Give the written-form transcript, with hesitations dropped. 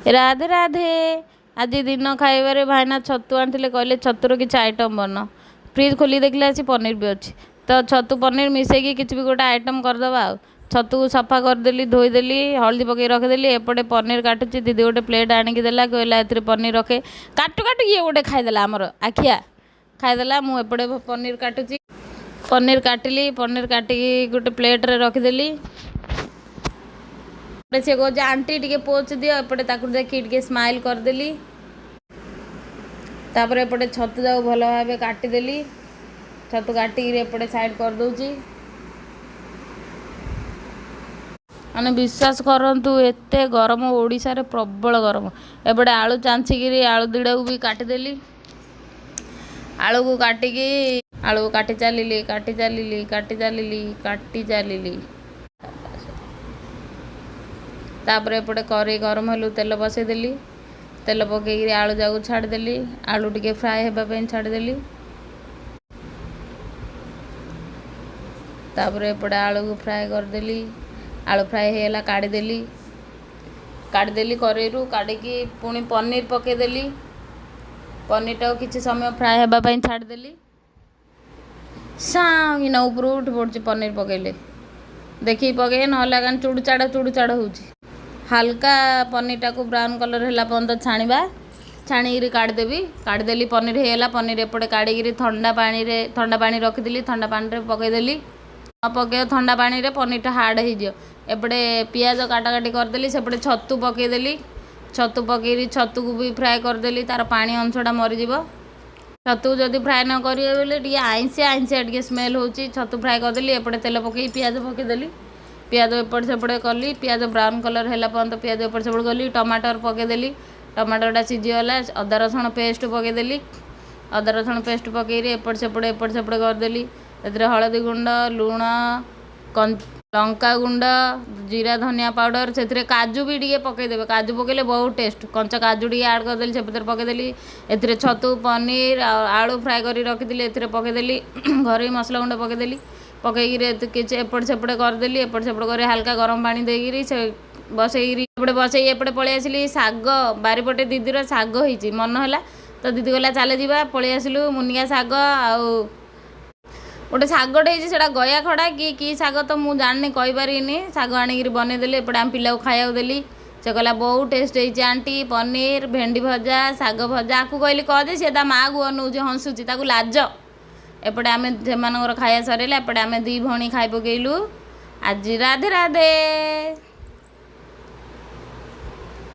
राधे राधे। आज दिन खाइबारे भाईना छतु आनी कहले छतुर किसी आइटम बन फ्रिज खोली देखले आसी पनीर भी अच्छी तो छतु पनीर मिसेकी किसी भी गोटे आइटम करदे आ छतु को सफा करदेली धोईदेली हल्दी पकई रखिदेली एपटे पनीर काटुची दीदी गोटे प्लेट आनिकी देला कहला ए पनीर रखे काटु काटु ये गोटे खाईदेला आमर आखिया खाईदेला मुझे पनीर काटुची पनीर काटिली पनीर काटिकी गोटे प्लेट रे रखिदेली से कहे आंटी टे पोच दियो एपटे देखी टे स्माइल करदेली तापर एपटे छतु जाक भल भाव काटिदेली छतु काटिक एपटे साइड कर दूची मैंने विश्वास करंतु एते गरम ओडिशा रे प्रबल गरम एपटे आलू चांचिकी आलू दुटा को भी काटिदेली आलू को काटिकी आलू काटी चलिली काटी चलिली काटी चलिली काटी चलिली तापर एपटे कड़े गरम हेलु तेल बसईदेली तेल पकईकि आलू जाक छाड़देली आलू टिके फ्राए होगापी छाड़देली तापर एपटे आलू को फ्राए करदेली आलू फ्राए होगा काढ़ीदेली काढ़ीदेली कड़ेरू काढ़ी पुणी पनीर पकईदेली पनीर टाक किसी समय फ्राए होगापी छाड़देली साइना ऊपर उठ पड़े पनीर पकईले देखिए पकई ना चुड़चाड़ होची हल्का पनीर टाक ब्राउन कलर है पर्यंत छाणीबा छाणीक काढ़ीदेवी काढ़ीदेली पनीर होगा पनीर एपटे काढ़ी ठंडा पानी रखिदेली ठंडा पानी पकईदेली पकड़ ठंडा पानी रे पनीर हार्ड हो एपटे पियाज काटाकाटी करदेली सेपटे छतु पकईदेली छतु पकई छतु को भी फ्राए करदेली तार पानी अंशटा मरीज छतु जदि फ्राए न करेंगे टे आइंसिया आइंसिया टे स्मेल हो छतु फ्राए करदेली एपटे तेल पकई पियाज पकईदेली पियाज एपट सेपटे कली पियाज ब्राउन कलर है पर्यंत पियाज एपट सेपट कली टमाटर पकईदेली टमाटरटा सीझीगला अदा रसुण पेस्ट पकईदेली अदा रसुण पेस्ट पकई एपट सेपटे करदेली ए हलदी गुंड लुण लंका गुंड जीरा धनिया पाउडर से काजू भी टे पकईदेवे काजू पकईले बहुत टेस्ट कंचा काजू टे ऐड करदेली से पकईदेली ए छतु पनीर आलू फ्राए कर रखी ए पकईदेली घर मसला गुंड पकईदेली पकईकि किसी एपट सेपट करदेली एपट सेपट कर हल्का गरम पानी देकर से बसई बसई एपटे पलि आसिली शाग बारीपटे दीदीर शाग होती मन है तो दीदी कहला चले जावा पलि आसिलु मुनिया शाग आउ गोटे शागटे होता गया खड़ा कि शाग तो मुझे जानी कहीपरिनी शाग आणिक बनईदेली एपटे आम पिला खाया देली से कहला बहुत टेस्ट होती आंटी पनीर भेंडी भजा शाग भजा आपको कहली कहे सी माँ को अनौज हंसुची लाज एपटे आम से खाया सरला एपटे आम दी भणी खाई पकईलु आज राधे राधे।